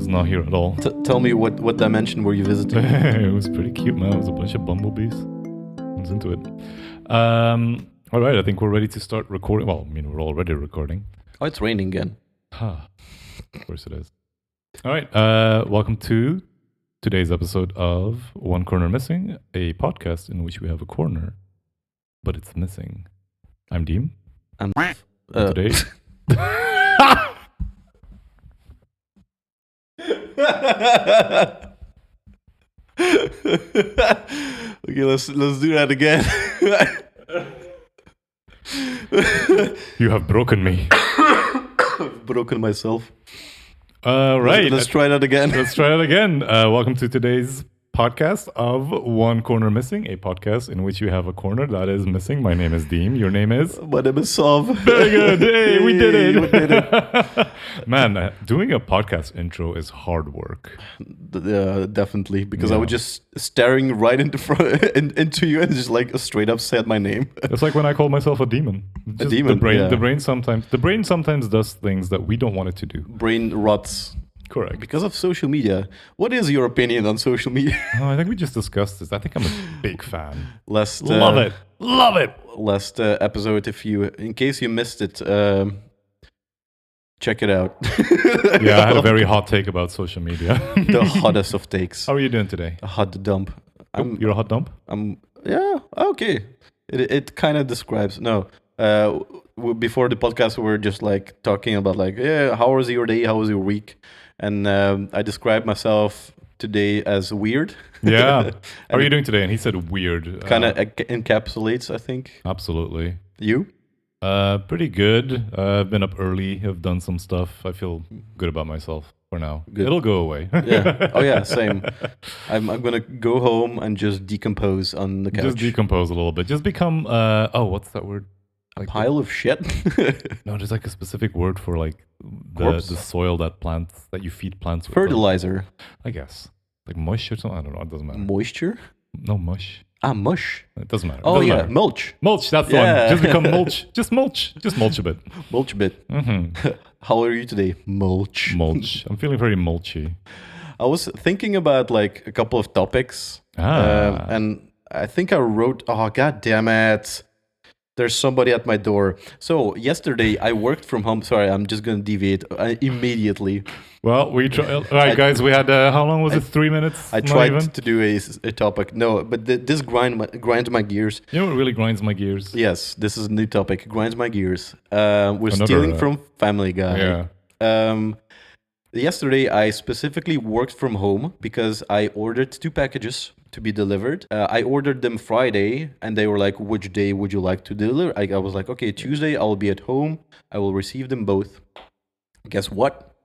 was not here at all. Tell me what dimension were you visiting? It was pretty cute, man. It was a bunch of bumblebees. I was into it. All right, I think we're ready to start recording. Well, I mean, we're already recording. Oh, it's raining again. Of course it is. All right, welcome to today's episode of One Corner Missing, a podcast in which we have a corner, but it's missing. I'm Deem. And Today... Okay, let's do that again. You have broken me. I've broken myself. Right. Let's try that again. Let's try it again. Welcome to today's podcast of One Corner Missing, a podcast in which you have a corner that is missing. My name is Deem. Your name is? My name is Sav. Very good. Hey, we did it. We did it. Man, doing a podcast intro is hard work. Definitely, because I was just staring right into you and just like straight up said my name. It's like when I call myself a demon. A demon. The brain sometimes does things that we don't want it to do. Brain rots. Correct. Because of social media. What is your opinion on social media? Oh, I think we just discussed this. I think I'm a big fan. Last Love it. Last episode, in case you missed it, check it out. Yeah, I had a very hot take about social media. The hottest of takes. How are you doing today? A hot dump. You're a hot dump? Yeah, okay. It kind of describes. No. Before the podcast, we were just like talking about like, yeah, how was your day? How was your week? And I described myself today as weird. Yeah. How are you doing today? And he said weird. Kind of encapsulates, I think. Absolutely. You? Pretty good. I've been up early. I've done some stuff. I feel good about myself for now. Good. It'll go away. Yeah. Oh yeah, same. I'm gonna go home and just decompose on the couch. Just decompose a little bit. Just become what's that word? Like pile of shit. No, there's like a specific word for like the soil that you feed plants with. Fertilizer. I guess. Like mush or something. I don't know. It doesn't matter. Moisture? No, mush. Mush. It doesn't matter. Oh, yeah. Mulch. Mulch, that's the one. Just become mulch. Just mulch. Just mulch a bit. Mulch a bit. Mm-hmm. How are you today? Mulch. Mulch. I'm feeling very mulchy. I was thinking about like a couple of topics. And I think I wrote, oh, God damn it. There's somebody at my door. So yesterday I worked from home. Sorry, I'm just going to deviate immediately. Well, we tried. All right, guys, we had, how long was it? 3 minutes? I tried to do a topic. No, but this grinds my gears. You know what really grinds my gears? Yes, this is a new topic. Grinds my gears. We're stealing from Family Guy. Yeah. Yesterday, I specifically worked from home because I ordered 2 packages to be delivered. I ordered them Friday, and they were like, which day would you like to deliver? I was like, okay, Tuesday, I'll be at home. I will receive them both. Guess what?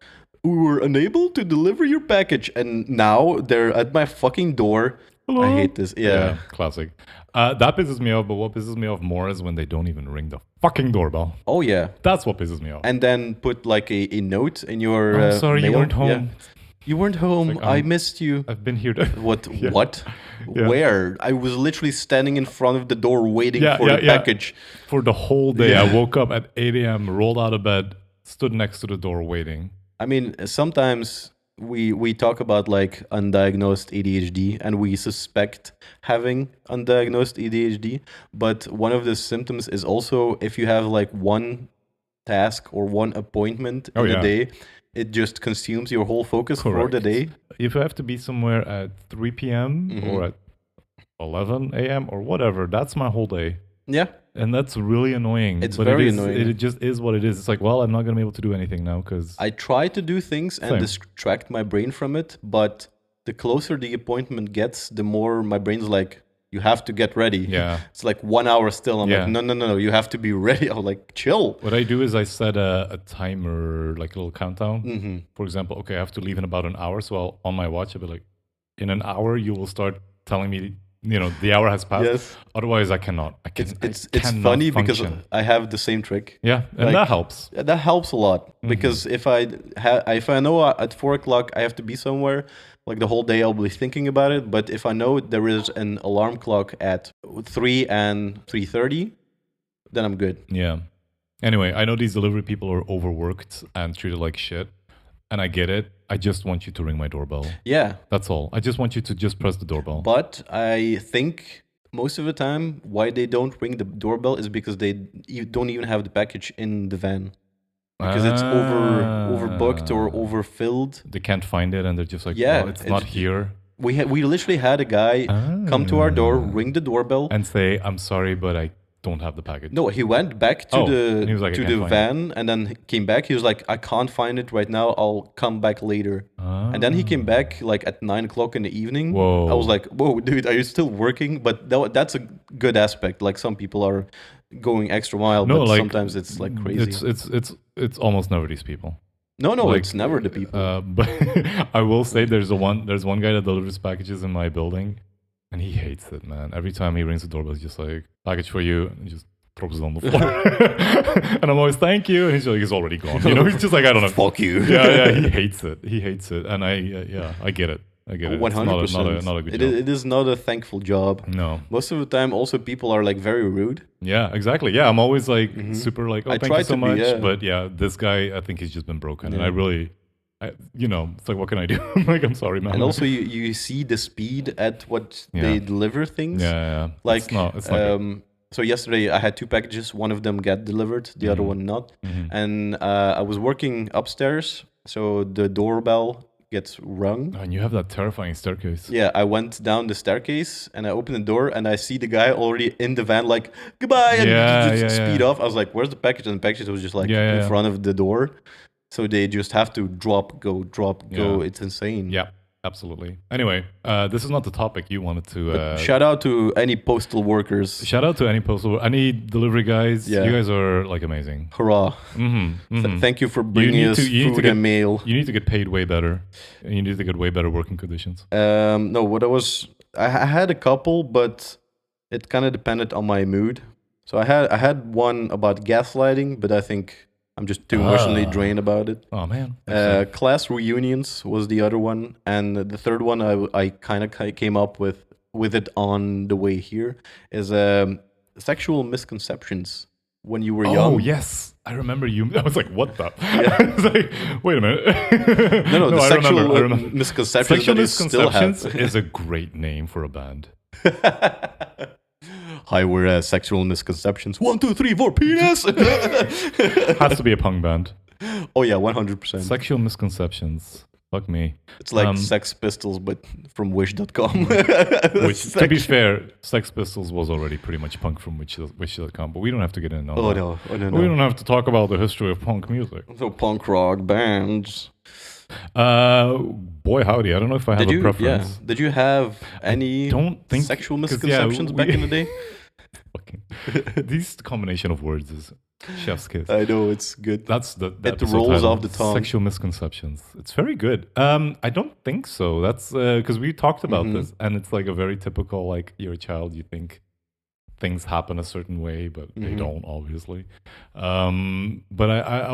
We were unable to deliver your package, and now they're at my fucking door. Hello? I hate this. Yeah. Classic. That pisses me off, but what pisses me off more is when they don't even ring the fucking doorbell. Oh, yeah. That's what pisses me off. And then put like a note in your sorry, mail. you weren't home. Yeah. You weren't home. Like, I missed you. I've been here. What? Yeah. What? Yeah. Where? I was literally standing in front of the door waiting for the package. For the whole day. I woke up at 8 a.m., rolled out of bed, stood next to the door waiting. I mean, sometimes we talk about like undiagnosed ADHD and we suspect having undiagnosed ADHD. But one of the symptoms is also if you have like one task or one appointment in the day, it just consumes your whole focus for the day. If you have to be somewhere at 3 p.m. or at 11 a.m. or whatever, that's my whole day. Yeah. And that's really annoying. It's very annoying. It just is what it is. It's like, well, I'm not going to be able to do anything now because... I try to do things and distract my brain from it, but the closer the appointment gets, the more my brain's like, you have to get ready. Yeah. It's like 1 hour still. I'm like, no, you have to be ready. I'm like, chill. What I do is I set a timer, like a little countdown. Mm-hmm. For example, okay, I have to leave in about an hour. So on my watch, I'll be like, in an hour, you will start telling me, the hour has passed. Yes. Otherwise, I cannot. It's funny because I have the same trick. Yeah, and that helps. That helps a lot because if I know at 4 o'clock I have to be somewhere, like the whole day I'll be thinking about it. But if I know there is an alarm clock at 3 and 3:30, then I'm good. Yeah. Anyway, I know these delivery people are overworked and treated like shit. and I get it. I just want you to ring my doorbell. Yeah. That's all. I just want you to just press the doorbell. But I think most of the time, why they don't ring the doorbell is because they don't even have the package in the van. Because it's overbooked or overfilled. They can't find it, and they're just like, Yeah, well, it's not here. We literally had a guy come to our door, ring the doorbell, and say, "I'm sorry, but I don't have the package." No, he went back to and he was like, to the van and then came back. He was like, I can't find it right now. I'll come back later. And then he came back like at 9:00 in the evening. Whoa. I was like, whoa, dude, are you still working? But that's a good aspect. Like some people are going extra mile, but like, sometimes it's like crazy. It's almost never these people. No, like, it's never the people. But I will say there's one guy that delivers packages in my building. And he hates it, man. Every time he rings the doorbell, he's just like, package for you, and he just throws it on the floor. And I'm always, thank you. And he's like, he's already gone. You know, he's just like, I don't know. Fuck you. Yeah, he hates it. And I get it. 100%. It's not a good job. It is not a thankful job. No. Most of the time, also, people are like very rude. Yeah, exactly. Yeah, I'm always like super like, oh, thank you so much. Yeah. But yeah, this guy, I think he's just been broken. And it's like, what can I do? I'm like, I'm sorry, man. And also, you see the speed at what they deliver things. Yeah. Like, it's not good. So yesterday I had 2 packages. One of them got delivered, the other one not. And I was working upstairs, so the doorbell gets rung. And you have that terrifying staircase. Yeah, I went down the staircase and I opened the door and I see the guy already in the van, like, goodbye, and just speed off. I was like, where's the package? And the package was just like in front of the door. So they just have to drop, go. It's insane. Yeah, absolutely. Anyway, this is not the topic you wanted to... shout out to any postal workers. Shout out to any delivery guys. Yeah. You guys are like amazing. Hurrah. Thank you for bringing us food and mail. You need to get paid way better. And you need to get way better working conditions. No, I had a couple, but it kind of depended on my mood. So I had one about gaslighting, but I think... I'm just too emotionally drained about it. Oh, man. Class reunions was the other one. And the third one I kind of came up with it on the way here is sexual misconceptions when you were young. Oh, yes. I remember you. I was like, what the? Yeah. I was like, wait a minute. No, the sexual misconceptions Sexual Misconceptions is a great name for a band. Hi, we're Sexual Misconceptions. 1, 2, 3, 4, penis! Has to be a punk band. Oh, yeah, 100%. Sexual Misconceptions. Fuck me. It's like Sex Pistols, but from Wish.com. Which, to be fair, Sex Pistols was already pretty much punk from Wish.com, but we don't have to get into that. No. We don't have to talk about the history of punk music. So punk rock bands. Boy, howdy. I don't know if I have a preference. Yeah. Did you have any sexual misconceptions back in the day? This combination of words is chef's kiss. I know, it's good. That's it rolls off the tongue. Sexual misconceptions. It's very good. I don't think so. That's because we talked about this, and it's like a very typical, like, you're a child, you think things happen a certain way, but they don't, obviously. But I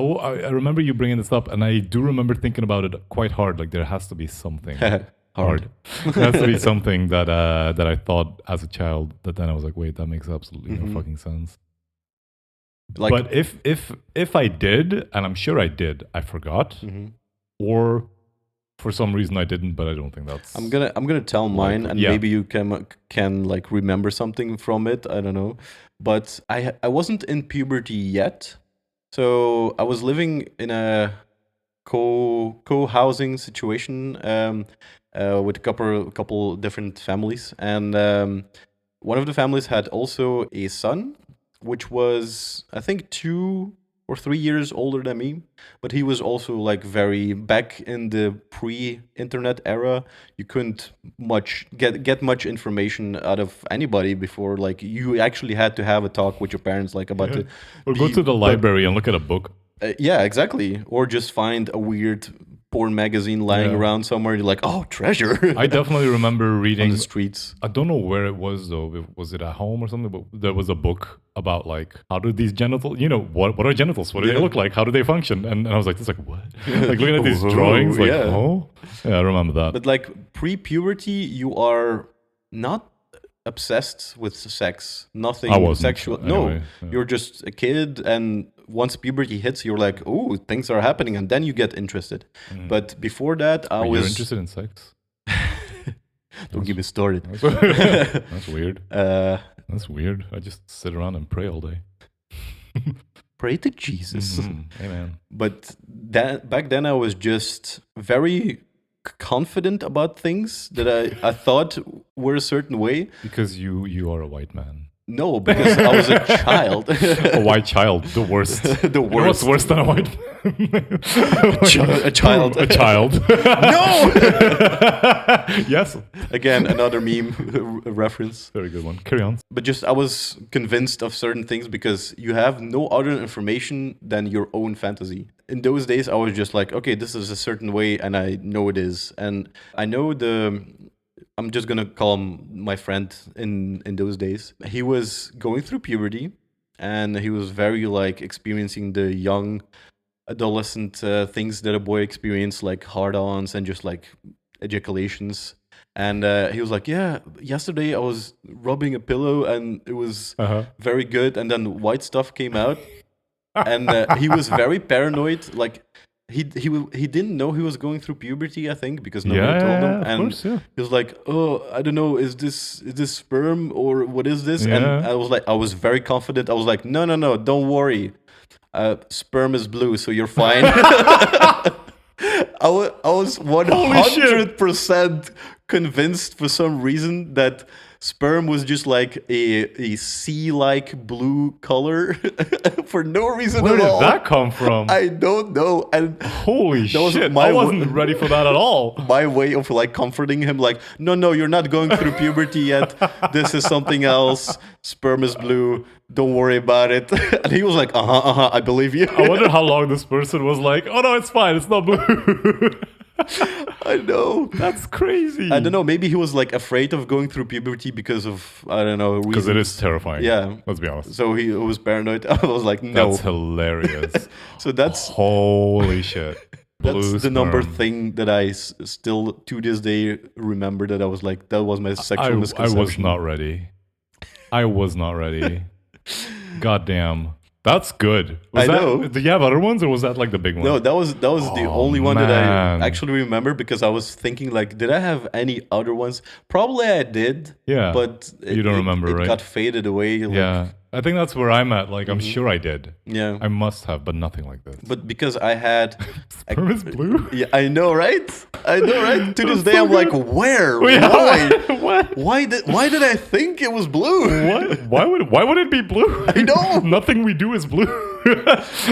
remember you bringing this up, and I do remember thinking about it quite hard. Like, there has to be something hard. There has to be something that I thought as a child that then I was like, wait, that makes absolutely no fucking sense. Like, but if I did, and I'm sure I did, I forgot, or for some reason I didn't, but I don't think that's. I'm gonna tell mine, and maybe you can like remember something from it. I don't know, but I wasn't in puberty yet, so I was living in a co-housing situation with a couple different families, and one of the families had also a son, which was I think 2 or 3 years older than me, but he was also like very back in the pre-internet era. You couldn't get much information out of anybody before. Like, you actually had to have a talk with your parents, like about or go to the library and look at a book. Yeah, exactly. Or just find a weird porn magazine lying around somewhere. You're like, oh, treasure. I definitely remember reading on the streets. I don't know where it was though. Was it at home or something? But there was a book about like, how do these genitals, what are genitals? What do they look like? How do they function? And I was like, what? Like looking at these drawings, like, I remember that. But like pre-puberty, you are not obsessed with sex. Nothing sexual. Anyway, no, you're just a kid, and once puberty hits, you're like, oh, things are happening, and then you get interested. But before that, I Wait, was you're interested in sex? Don't get me started. That's weird. Uh, That's weird. I just sit around and pray all day. pray to Jesus. Amen. But back then, I was just very confident about things that I thought were a certain way. Because you are a white man. No, because I was a child. A white child, the worst. The You know what's worst. worse than a white man? A child. A child. No! Yes. Again, another meme reference. Very good one. Carry on. But just I was convinced of certain things because you have no other information than your own fantasy. In those days, I was just like, okay, this is a certain way, and I know it is. And I know I'm just gonna call him my friend in those days. He was going through puberty, and he was very like experiencing the young adolescent things that a boy experience, like hard-ons and just like ejaculations. And he was like, yeah, yesterday I was rubbing a pillow and it was very good. And then white stuff came out, and he was very paranoid. Like he didn't know he was going through puberty, I think, because nobody told him. Of And course, yeah. he was like, oh, I don't know, is this sperm or what is this? And Yeah. I was very confident. I was like, no, don't worry. Sperm is blue, so you're fine. I was 100% convinced for some reason that sperm was just like a sea-like blue color for no reason Where at did all. that come from? I don't know. And Holy was shit. my I wasn't ready for that at all. my way of like comforting him, like, no, you're not going through puberty yet. This is something else. Sperm is blue. Don't worry about it. And he was like, I believe you. I wonder how long this person was like, oh no, it's fine, it's not blue. I know. That's crazy. I don't know. Maybe he was like afraid of going through puberty because of, I don't know, reasons. Because it is terrifying. Yeah. Let's be honest. So he was paranoid. I was like, no. That's hilarious. So that's Holy shit. that's Blue the number sperm. thing that I still to this day remember, that I was like, that was my sexual I misconception. was not ready. I was not ready. God damn. That's good. I know. Did you have other ones, or was that like the big one? No, that was the Oh, only one that man. I actually remember, because I was thinking like, did I have any other ones? Probably I did. Yeah. But You don't remember, it right? got faded away. Like, Yeah. I think that's where I'm at. Like, I'm sure I did. Yeah. I must have, but nothing like this. But because I had Sperm is blue? Yeah, I know, right? To this That's day, so I'm like, good. where? Yeah. Why? What? Why did I think it was blue? What? Why would it be blue? I know. Nothing we do is blue.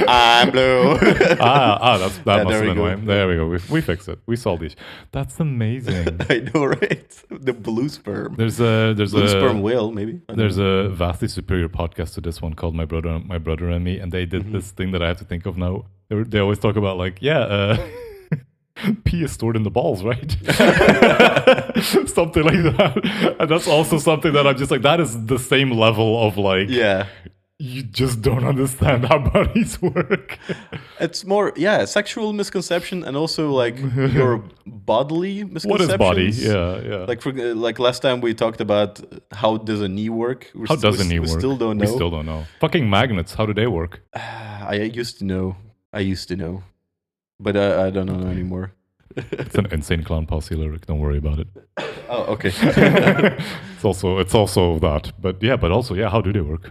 I'm blue. that must there have we been go. why. There we go. We fixed it. We solved it. That's amazing. I know, right? The blue sperm. There's Blue sperm a whale, maybe. I don't there's know. a vastly superior podcast to this one called My Brother and Me, and they did this thing that I have to think of now. They always talk about like, pee is stored in the balls, right? Something like that. And that's also something that I'm just like, that is the same level of like, Yeah. you just don't understand how bodies work. It's more, sexual misconception, and also like your bodily misconceptions. What is body? Yeah. Like last time we talked about how does a knee work. How does a knee work? We still don't know. We still don't know. Fucking magnets, how do they work? I used to know, but I don't know anymore. It's an Insane Clown Posse lyric. Don't worry about it. Oh, okay. It's also that, but also how do they work?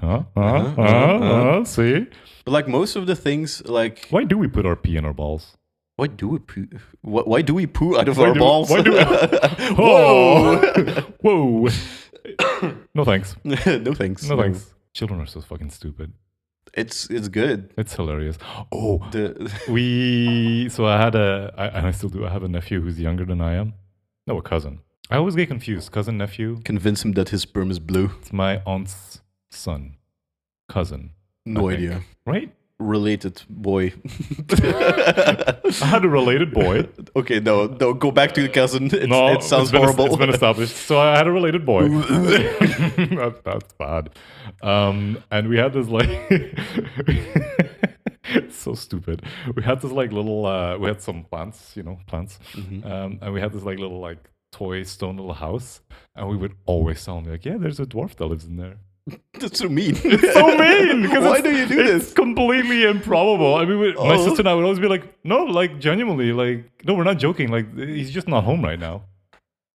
See, But like most of the things, like why do we put our pee in our balls? why do we poo? Why do we poo out of our balls? Why do we? Whoa! Whoa! No thanks. No thanks. No thanks. Children are so fucking stupid. It's good. It's hilarious. Oh, The So I had and I still do. I have a nephew who's younger than I am. No, a cousin. I always get confused. Cousin, nephew. convince him that his sperm is blue. It's my aunt's son. Cousin. No I think. idea. Right? Related boy. I had a related boy. Okay, no, go back to the cousin. It sounds it's been horrible. It's been established. So I had a related boy. That's bad. And we had this like, it's so stupid. We had this like little, we had some plants, plants, and we had this like little like toy stone little house, and we would always tell him like, yeah, there's a dwarf that lives in there. That's so mean. It's so mean. Why do you do It's this? completely improbable. I mean, my Oh. sister and I would always be like, no, like genuinely, like, no, we're not joking. Like, he's just not home right now.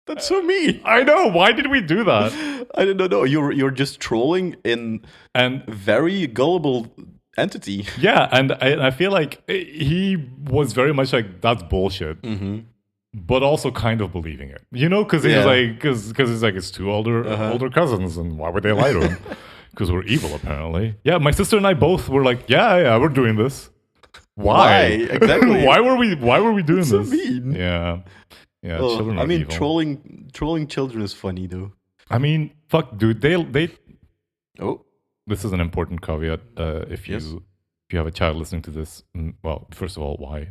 That's so mean. I know. Why did we do that? I don't know. You're just trolling in And very gullible entity. yeah, and I feel like he was very much like, that's bullshit. But also kind of believing it, you know, because he's Yeah. like, because he's like, it's two older cousins, and why would they lie to him? Because we're evil, apparently. Yeah, my sister and I both were like, yeah, we're doing this. Why? Exactly. why were we doing That's so this? mean. Yeah, Oh, children I are mean, evil. trolling children is funny though. I mean, fuck, dude. They. Oh, This is an important caveat. If you Yes. if you have a child listening to this, well, first of all, why?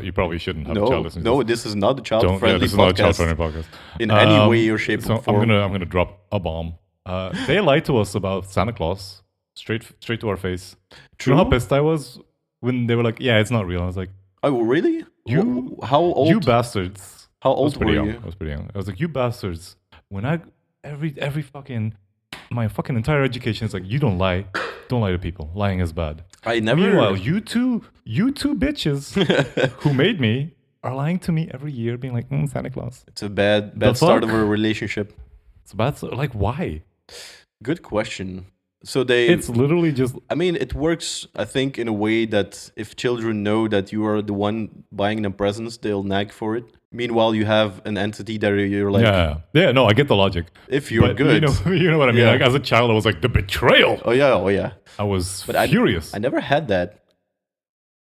You probably shouldn't have a child no, listening to no, this. this is not a Yeah, child-friendly this is not a podcast child-friendly podcast. in any way or shape So or form. I'm gonna drop a bomb. They lied to us about Santa Claus straight to our face. True. You know how pissed I was when they were like, "Yeah, it's not real." I was like, Oh, really? You- How old? "You bastards!" How I was old pretty were young. you? I was pretty young. I was like, "You bastards!" When I every fucking my fucking entire education is like, "You don't lie to people. Lying is bad." I never. Meanwhile, you two bitches who made me are lying to me every year, being like, Santa Claus. It's a bad The start fuck? of a relationship. It's bad. Like, why? Good question. So they. It's literally just I mean, it works, I think, in a way that if children know that you are the one buying them presents, they'll nag for it. Meanwhile, you have an entity that you're like, yeah. No, I get the logic. if you're But good. you know what I mean. Yeah. Like as a child, I was like the betrayal. Oh yeah. I was But furious. I never had that.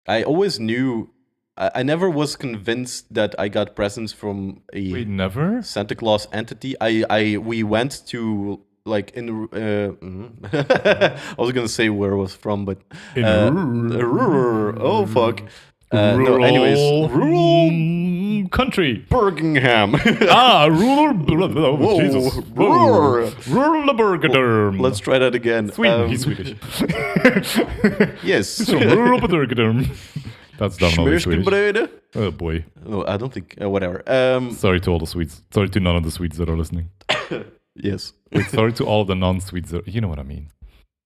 I always knew. I never was convinced that I got presents from a Wait, never? Santa Claus entity. We went to like in. I was gonna say where it was from, but In oh fuck. No, anyways, rural country. Birmingham. Rural. Oh, Whoa, Jesus. rural. Rural Bergederm. Let's try that again. Sweden. He's Swedish. Yes. He's from Rural Bergederm. That's definitely Swedish. Smörskebröd? Oh boy. Oh, I don't think. Whatever. Sorry to all the Swedes. Sorry to none of the Swedes that are listening. Yes. Wait, sorry to all the non-Swedes. You know what I mean.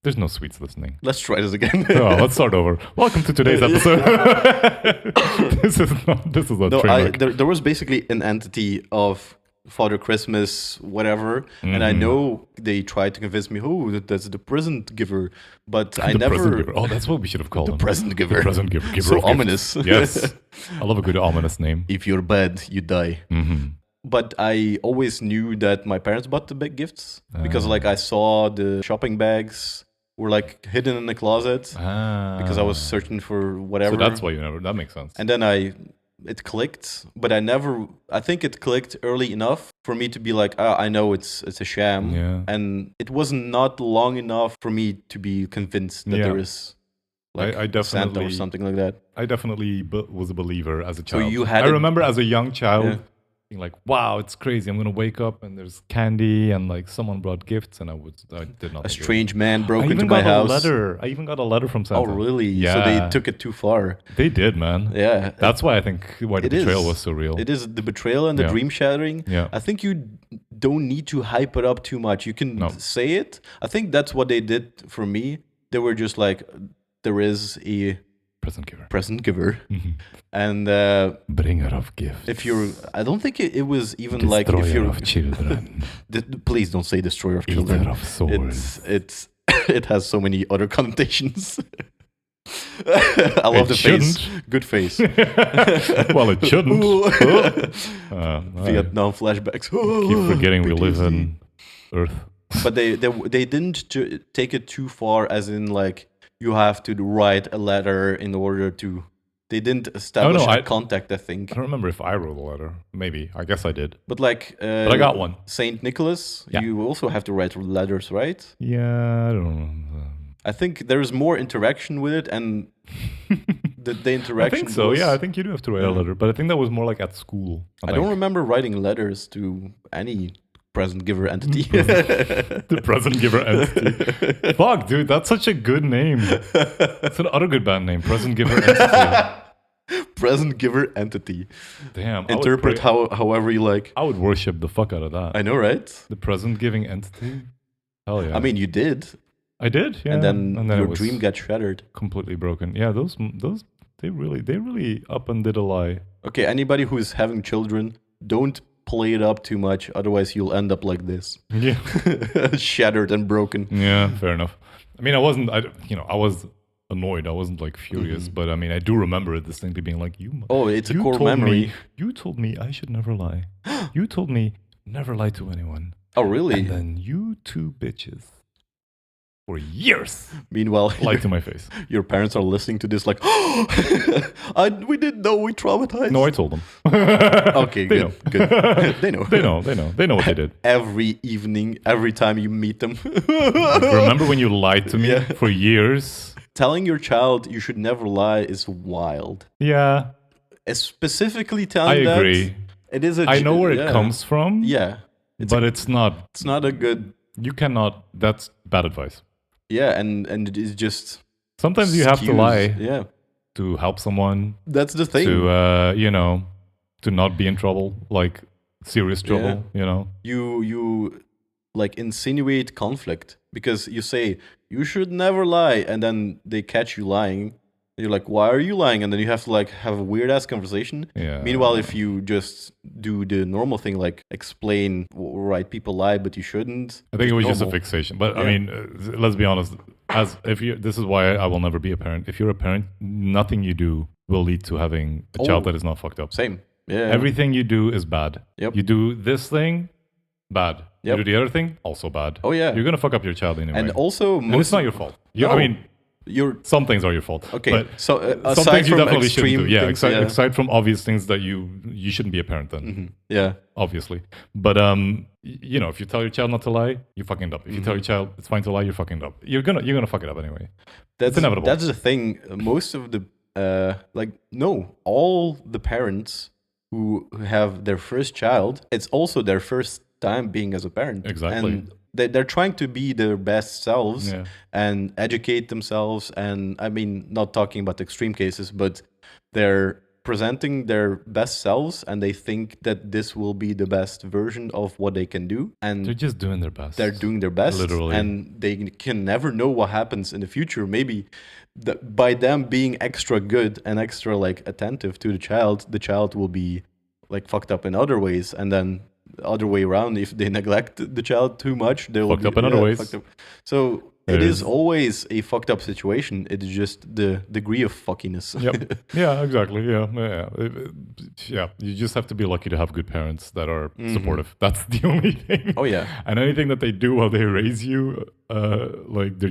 There's no Swedes listening. Let's try this again. Oh, let's start over. Welcome to today's episode. This is not No, train wreck. there was basically an entity of Father Christmas, whatever, and I know they tried to convince me, oh, that's the present giver, but I The never. present giver. Oh, that's what we should have called The him. present giver. The present giver. Giver So of gifts. ominous. Yes. I love a good ominous name. If you're bad, you die. But I always knew that my parents bought the big gifts because, like, I saw the shopping bags were like hidden in the closet because I was searching for whatever. So that's why you never. That makes sense. And then it clicked, but I think it clicked early enough for me to be like, I know it's a sham. Yeah. And it was not long enough for me to be convinced that Yeah. there is like I Santa definitely or something like that. I definitely was a believer as a So child. you had I it- remember as a young child Yeah. being like, "Wow, it's crazy! I'm gonna wake up and there's candy and like someone brought gifts and I did not." A strange man I broke even into my got house. a letter. I even got a letter from Santa. Oh, really? Yeah. So they took it too far. They did, man. Yeah. That's why I think why the It is. betrayal was so real. It is the betrayal and the Yeah. dream shattering. Yeah. I think you don't need to hype it up too much. You can No. say it. I think that's what they did for me. They were just like, there is a Present giver. present giver. And Bringer of gifts. if you're, I don't think it was even like if Destroyer you're, of children. please don't say destroyer of children. Eater of swords. It's it has so many other connotations. I love the face. Good face. Well, it shouldn't. I Vietnam flashbacks. keep forgetting we live PTSD. in Earth. But they didn't take it too far, as in like you have to write a letter in order to. They didn't establish a contact, I think. I don't remember if I wrote a letter. Maybe. I guess I did. But like, But I got one. Saint Nicholas, Yeah. you also have to write letters, right? Yeah, I don't know. I think there's more interaction with it, and the I interaction. think so. was- Yeah, I think you do have to write a letter, but I think that was more like at school. I don't remember writing letters to any present giver entity. The present giver entity. Fuck, dude, that's such a good name. It's an other good band name. Present giver entity. Present giver entity. Damn. Interpret however you like. I would worship the fuck out of that. I know, right? The present giving entity. Hell yeah. I mean, you did, I did, yeah. and then your it was dream got shattered. completely broken. Yeah, those they really up and did a lie. Okay, anybody who's having children, don't play it up too much, otherwise you'll end up like this, Yeah. shattered and broken. Yeah, fair enough. I mean, I was annoyed. I wasn't like furious, but I mean, I do remember it distinctly being like, Oh, it's a you core told memory. me, you told me I should never lie. You told me never lie to anyone. Oh, really? And then you two bitches for years Meanwhile, lied to my face. your parents are listening to this like, we didn't know, we traumatized. No, I told them. Okay, They good. know. Good. They know. They know what they did. Every evening, every time you meet them. Remember when you lied to me Yeah. for years? Telling your child you should never lie is wild. Yeah, Specifically I telling that, agree. it is a... I know where it yeah. comes from. Yeah. But it's not. It's not a good... You cannot. That's bad advice. Yeah, and it is just... Sometimes you have to skews. lie Yeah. to help someone, That's the thing. to to not be in trouble, like serious trouble. You like insinuate conflict because you say you should never lie, and then they catch you lying. And you're like, why are you lying? And then you have to like have a weird ass conversation. Yeah. Meanwhile, if you just do the normal thing, like explain, right, people lie, but you shouldn't. I think it was just a normal. fixation. But I Yeah. mean, let's be honest. This is why I will never be a parent. If you're a parent, nothing you do will lead to having a child that is not fucked up. Same. Yeah. Everything you do is bad. Yep. You do this thing, bad. Yep. You do the other thing, also bad. Oh, yeah. You're gonna fuck up your child anyway. And also, And it's not your fault. No. I mean, you're some things are your fault. okay. But So some aside things you from definitely shouldn't extreme do. Yeah, things, aside from obvious things that you shouldn't be a parent then. Mhm. Yeah. Obviously. But if you tell your child not to lie, you fucking up. If you tell your child it's fine to lie, you're fucking up. You're gonna fuck it up anyway. That's inevitable. That's the thing. Most of the all the parents who have their first child, it's also their first time being as a parent. Exactly. And they're trying to be their best selves Yeah. and educate themselves. And I mean, not talking about extreme cases, but they're presenting their best selves, and they think that this will be the best version of what they can do. And They're just doing their best. they're doing their best, Literally. and they can never know what happens in the future. Maybe by them being extra good and extra like attentive to the child will be like fucked up in other ways, and then the other way around, if they neglect the child too much, they'll Fucked be up in other ways. fucked up. So There it is is. always a fucked up situation. It's just the degree of fuckiness. Yep. Yeah, exactly. Yeah. You just have to be lucky to have good parents that are supportive. That's the only thing. Oh, yeah. And anything that they do while they raise you, like they're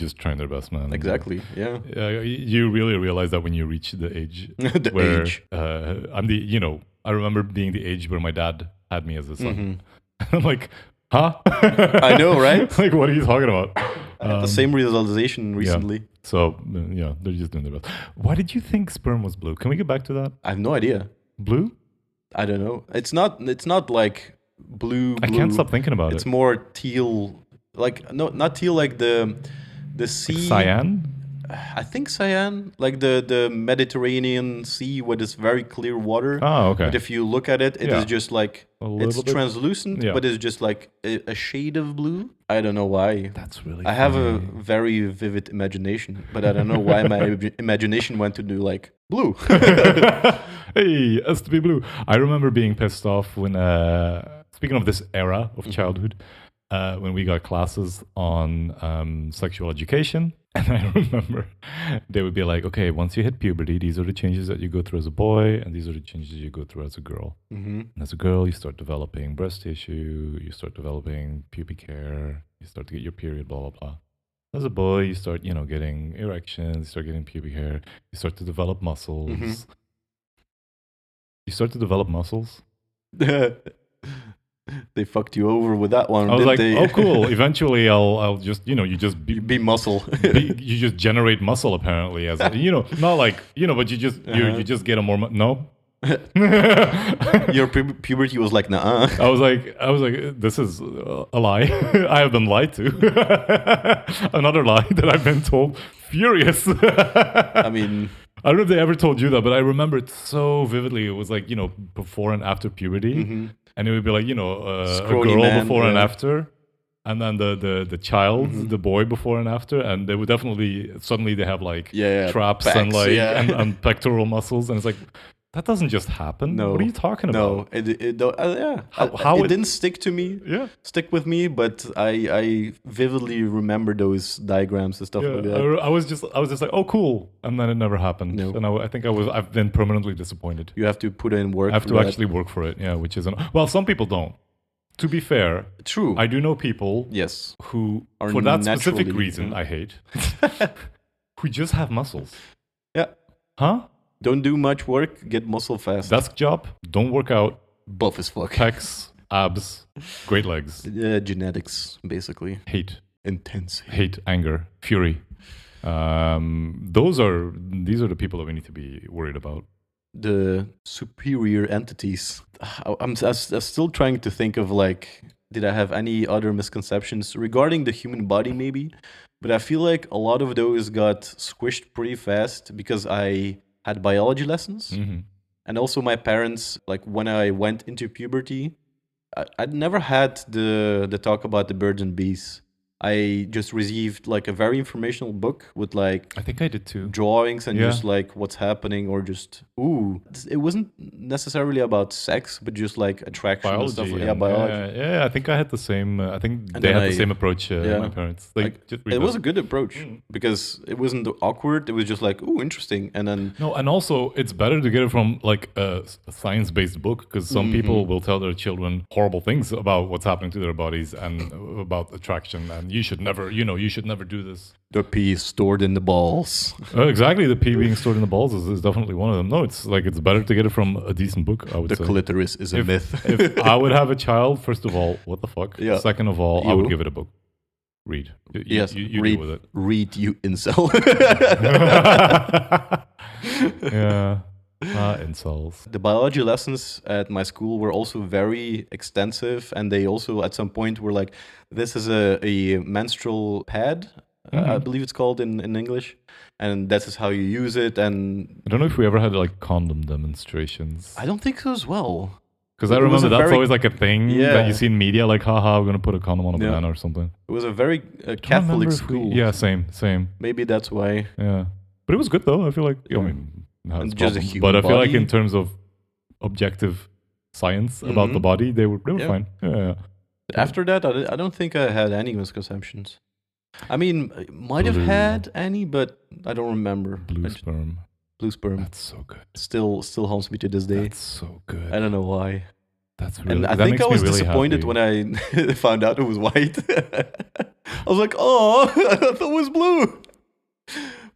just trying their best, man. Exactly. Yeah. You really realize that when you reach the age The where age. I remember being the age where my dad had me as a son. Mm-hmm. I'm like, huh? I know, right? Like, what are you talking about? I had the same realization recently. Yeah. So, they're just doing their best. Why did you think sperm was blue? Can we get back to that? I have no idea. Blue? I don't know. It's not like blue. I can't stop thinking about It's it. more teal, like no, not teal, like the sea. Cyan? I think cyan, like the Mediterranean Sea with this very clear water. Oh, okay. But if you look at it, it is Yeah. just like A it's little bit. translucent, Yeah. but it's just like a shade of blue. I don't know why. That's really I have a funny. very vivid imagination, but I don't know why my imagination went to do like blue. Hey, has to be blue. I remember being pissed off when, speaking of this era of childhood, when we got classes on sexual education. And I remember they would be like, okay, once you hit puberty, these are the changes that you go through as a boy, and these are the changes you go through as a girl. Mm-hmm. And as a girl, you start developing breast tissue, you start developing pubic hair, you start to get your period, blah, blah, blah. As a boy, you start, getting erections, you start getting pubic hair, you start to develop muscles. Mhm. You start to develop muscles. They fucked you over with that one. I was didn't like, they? oh, cool. Eventually, I'll just, you just Be muscle. you just generate muscle apparently as not like but you just get a more no. Your puberty was like, nah. I was like, this is a lie. I have been lied to. Another lie that I've been told. Furious. I mean, I don't know if they ever told you that, but I remember it so vividly. It was like, before and after puberty. mhm. And it would be like, a Scrawny girl man, before and yeah. after. and then the child, Mhm. the boy before and after, and they would definitely suddenly they have like Yeah, traps and backs, like yeah. and pectoral muscles, and it's like that doesn't just happen. No. What are you talking No, about? it don't- yeah. How it it- didn't stick to me. Yeah. Stick with me, but I vividly remember those diagrams and stuff Yeah, like that. I was just like, oh, cool, and then it never happened. No. And I think I've been permanently disappointed. You have to put in work. I have for to that. actually work for it. Yeah, which isn't well. Some people don't. To be fair, True. I do know people Yes. who, Are for that specific naturally- reason, I hate, who just have muscles. Yeah. Huh? Don't do much work, get muscle fast. Desk job, don't work out, buff as fuck. pecs, abs, great legs. Genetics, basically. Hate, Intense. anger, fury. These are the people that we need to be worried about. The superior entities. I'm still trying to think of like, did I have any other misconceptions regarding the human body maybe? But I feel like a lot of those got squished pretty fast because I had biology lessons. Mhm. And also my parents, like when I went into puberty, I'd never had the talk about the birds and bees. I just received like a very informational book with like I think I did too. drawings and Yeah. just like what's happening or just it wasn't necessarily about sex but just like attraction and Biology, stuff. and- Yeah, biology. Yeah, I think I had the same. I think And they then had the same approach. yeah. My parents. Like, Like, just read It was that. a good approach because it wasn't awkward. It was just like, ooh, interesting. And then No, and also it's better to get it from like a science-based book because some people will tell their children horrible things about what's happening to their bodies and about attraction, and you should never, you should never do this. the pee is stored in the balls. Exactly, the pee being stored in the balls is definitely one of them. No, it's like it's better to get it from a decent book. I would The say. clitoris is a myth. If I would have a child, first of all, what the fuck? Yeah. Second of all, I would You. give it a book. Read. Yes, you read, deal with it. read, you incel. Yeah. Incels. The biology lessons at my school were also very extensive, and they also at some point were like, this is a menstrual pad, I believe it's called in English, and this is how you use it. And I don't know if we ever had like condom demonstrations. I don't think so as well. Because I it was remember a that's very- always like a thing Yeah. that you see in media, like, haha, we're going to put a condom on a Yeah. banana or something. It was a very Don't remember Catholic if we- school. Yeah, same. Maybe that's why. Yeah. But it was good though. I feel like, I Yeah. mean, it has And just a problems, human but I feel like body. in terms of objective science about the Mhm. body, they were Yeah. fine. Yeah. After that, I don't think I had any misconceptions. I mean, I might have Blue. had any, but I don't remember. Blue sperm. Blue sperm That's so good. still haunts me to this day. That's so good. I don't know why. That's really. And I that think makes I me was really disappointed happy. when I found out it was white. I was like, oh, I thought it was blue.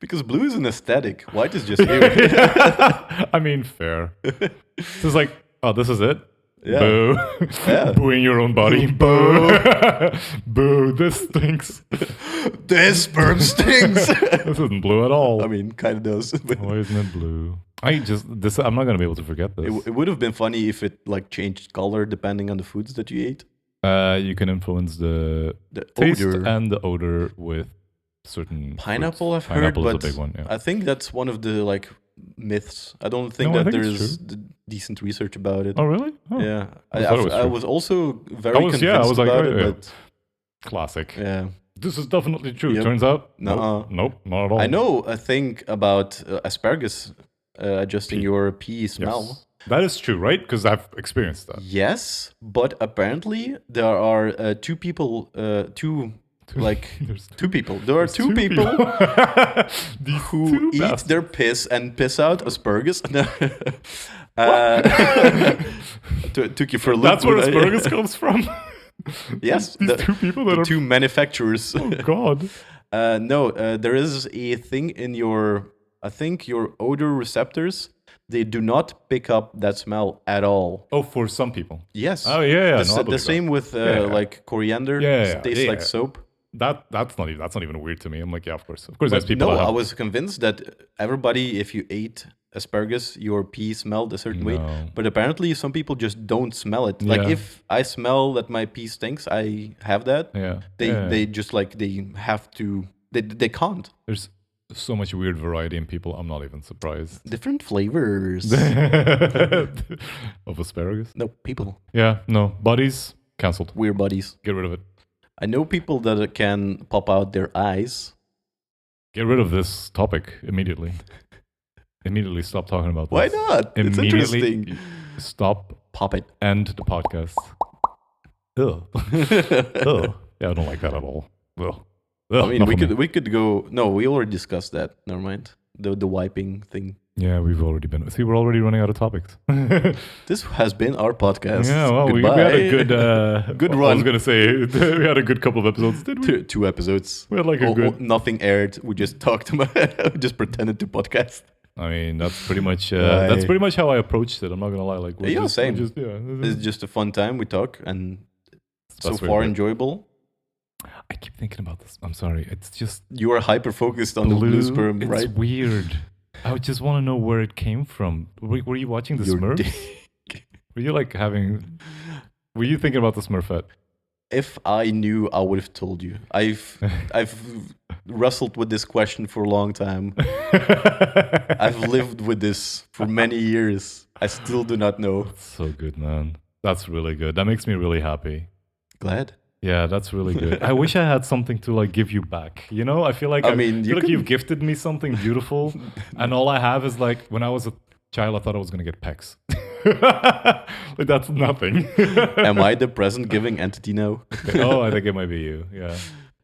Because blue is an aesthetic. White is just here. I mean, fair. This is like, oh, this is it. Yeah. Boo. Yeah. Booing your own body. Boo. Boo. This stinks. This sperm stings. This isn't blue at all. I mean, kind of does. But Why isn't it blue? I'm not gonna be able to forget this. it would have been funny if it like changed color depending on the foods that you ate. You can influence the The taste odor. and the odor with certain Pineapple, fruits. I've heard, Pineapple but is a big one. Yeah. I think that's one of the like myths. I don't think No, I that think it's there's decent research about it. Oh really? Oh, Yeah, I thought it was I true. was also very I was convinced like, about oh, it, yeah. but Classic. yeah. This is definitely true. Yep. Turns out, Nuh-uh. nope, not at all. I know a thing about asparagus adjusting Pee. your pee smell. Yes. That is true, right? Because I've experienced that. Yes, but apparently there are two people, There's two people. There are two people These who two eat bastards. their piss and piss out asparagus. Took you for a look. That's where but I- asparagus comes from. Yes, These the, two people that the are. two manufacturers. Oh God. No, there is a thing in your, I think your odor receptors. They do not pick up that smell at all. Oh, for some people. Yes. Oh yeah. The, no, I s- the believe same with Yeah. like coriander. Yeah, Tastes like yeah. soap. that. That's not even weird to me. I'm like, yeah, of course. There's But people. no, that I have, was convinced that everybody, if you ate asparagus, your pee smelled a certain way. No. But apparently, some people just don't smell it. Like Yeah. if I smell that my pee stinks, I have that. Yeah. They yeah. they just like they have to. They can't. There's so much weird variety in people. I'm not even surprised. Different flavors. Of asparagus. No, people. Yeah. No. Bodies cancelled. Weird bodies. Get rid of it. I know people that can pop out their eyes. Get rid of this topic immediately. Immediately stop talking about Why this. not? It's interesting. Stop. Pop it. End the podcast. Ugh. Ugh. Yeah, I don't like that at all. Ugh. I mean, we could go. No, we already discussed that. Never mind. The wiping thing. Yeah, we've already been. See, we're already running out of topics. This has been our podcast. Yeah, well, we had a good good I run. was gonna say we had a good couple of episodes, did we? Two episodes. We had like a good. Nothing aired. We just talked about. We just pretended to podcast. I mean, that's pretty much how I approached it. I'm not gonna lie. Like, same. It's It's just a fun time. We talk, and so That's far really good. enjoyable. I keep thinking about this. I'm sorry. It's just You are hyper focused on the blue sperm, it's right? weird. I would just want to know where it came from. Were you watching the Your Smurfs? Were you like having? Were you thinking about the Smurfette? If I knew, I would have told you. I've wrestled with this question for a long time. I've lived with this for many years. I still do not know. That's so good, man. That's really good. That makes me really happy. Glad. Yeah, that's really good. I wish I had something to like give you back. You know, I feel like you've gifted me something beautiful, and all I have is like when I was a child, I thought I was gonna get pecs. Like that's nothing. Am I the present giving entity now? Oh, I think it might be you. Yeah.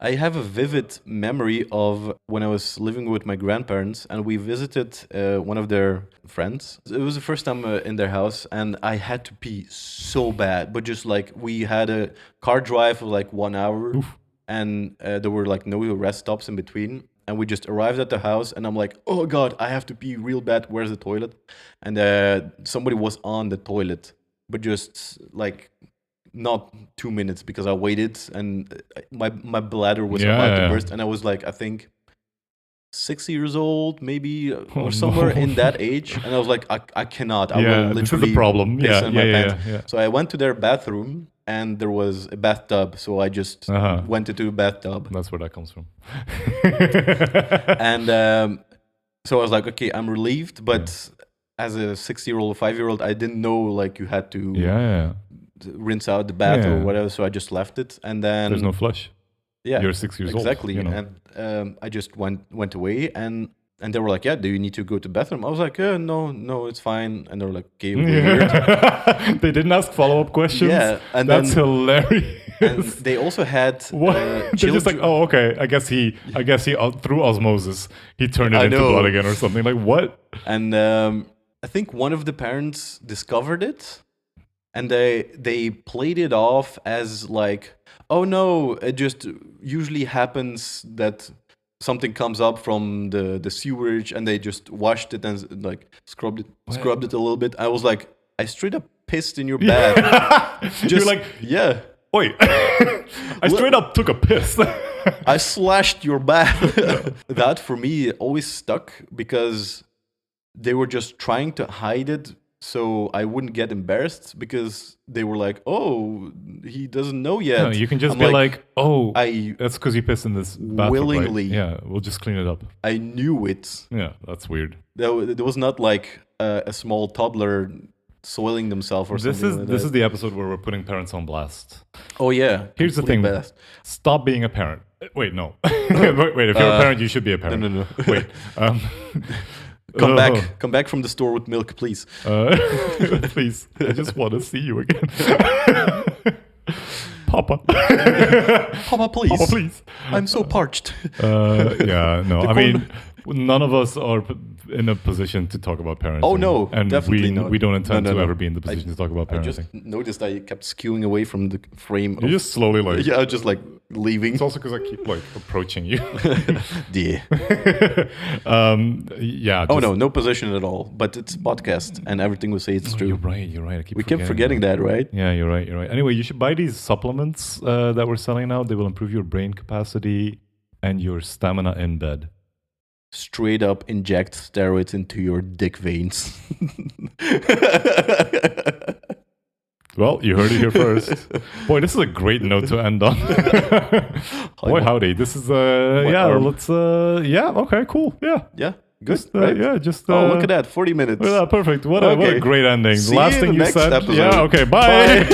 I have a vivid memory of when I was living with my grandparents and we visited one of their friends. It was the first time in their house and I had to pee so bad. But just like we had a car drive of like 1 hour. Oof. And there were like no rest stops in between. And we just arrived at the house and I'm like, oh God, I have to pee real bad. Where's the toilet? And somebody was on the toilet, but just like not 2 minutes because I waited and my bladder was about to burst. And I was like, I think 6 years old, maybe, or somewhere in that age. And I was like, I cannot. I will literally this is the problem. piss in my pants. So I went to their bathroom and there was a bathtub. So I just went into a bathtub. That's where that comes from. And so I was like, okay, I'm relieved. But as a 6-year-old, 5-year-old, I didn't know like you had to rinse out the bath or whatever. So I just left it. And then there's no flush. Yeah, you're 6 years old. Exactly. You know? And I just went away and they were like, yeah, do you need to go to the bathroom? I was like, no, it's fine. And they were like, okay, weird. They didn't ask follow-up questions. Yeah, and that's hilarious. And they also had They're just like, oh, okay. I guess he through osmosis he turned it into blood again or something. Like what? And I think one of the parents discovered it, and they played it off as like, oh no, it just usually happens that something comes up from the sewerage, and they just washed it and like scrubbed it a little bit. I was like, I straight up pissed in your bath. You're like, yeah. Wait, I straight up took a piss. I slashed your bath. That for me always stuck because they were just trying to hide it so I wouldn't get embarrassed because they were like, oh, he doesn't know yet. No, you can just be like, oh, that's because you pissed in this bathroom, willingly. Right? Yeah, we'll just clean it up. I knew it. Yeah, that's weird. There was not like a small toddler soiling themselves or something like that. This is the episode where we're putting parents on blast. Oh yeah. Here's the thing. Stop being a parent. Wait, no. wait, if you're a parent, you should be a parent. No. Wait. Come back from the store with milk, please. Please. I just want to see you again. Papa. Papa, please. Papa, please. I'm so parched. Yeah, no. I mean, none of us are in a position to talk about parenting. Oh no, and definitely not. We don't intend to ever be in the position to talk about parenting. I just noticed I kept skewing away from the frame. You're just slowly like... Yeah, just like leaving. It's also because I keep like approaching you. Yeah. Yeah. Oh no position at all. But it's podcast and everything we say it's true. You're right. We keep forgetting that, right? Yeah, you're right. Anyway, you should buy these supplements that we're selling now. They will improve your brain capacity and your stamina in bed. Straight up inject steroids into your dick veins. Well, you heard it here first. Boy, this is a great note to end on. Boy, howdy. This is okay, cool. Yeah. Good. Right? Look at that, 40 minutes. Yeah, perfect. What a great ending. See Last you thing in the you next said. episode. Yeah, okay, bye.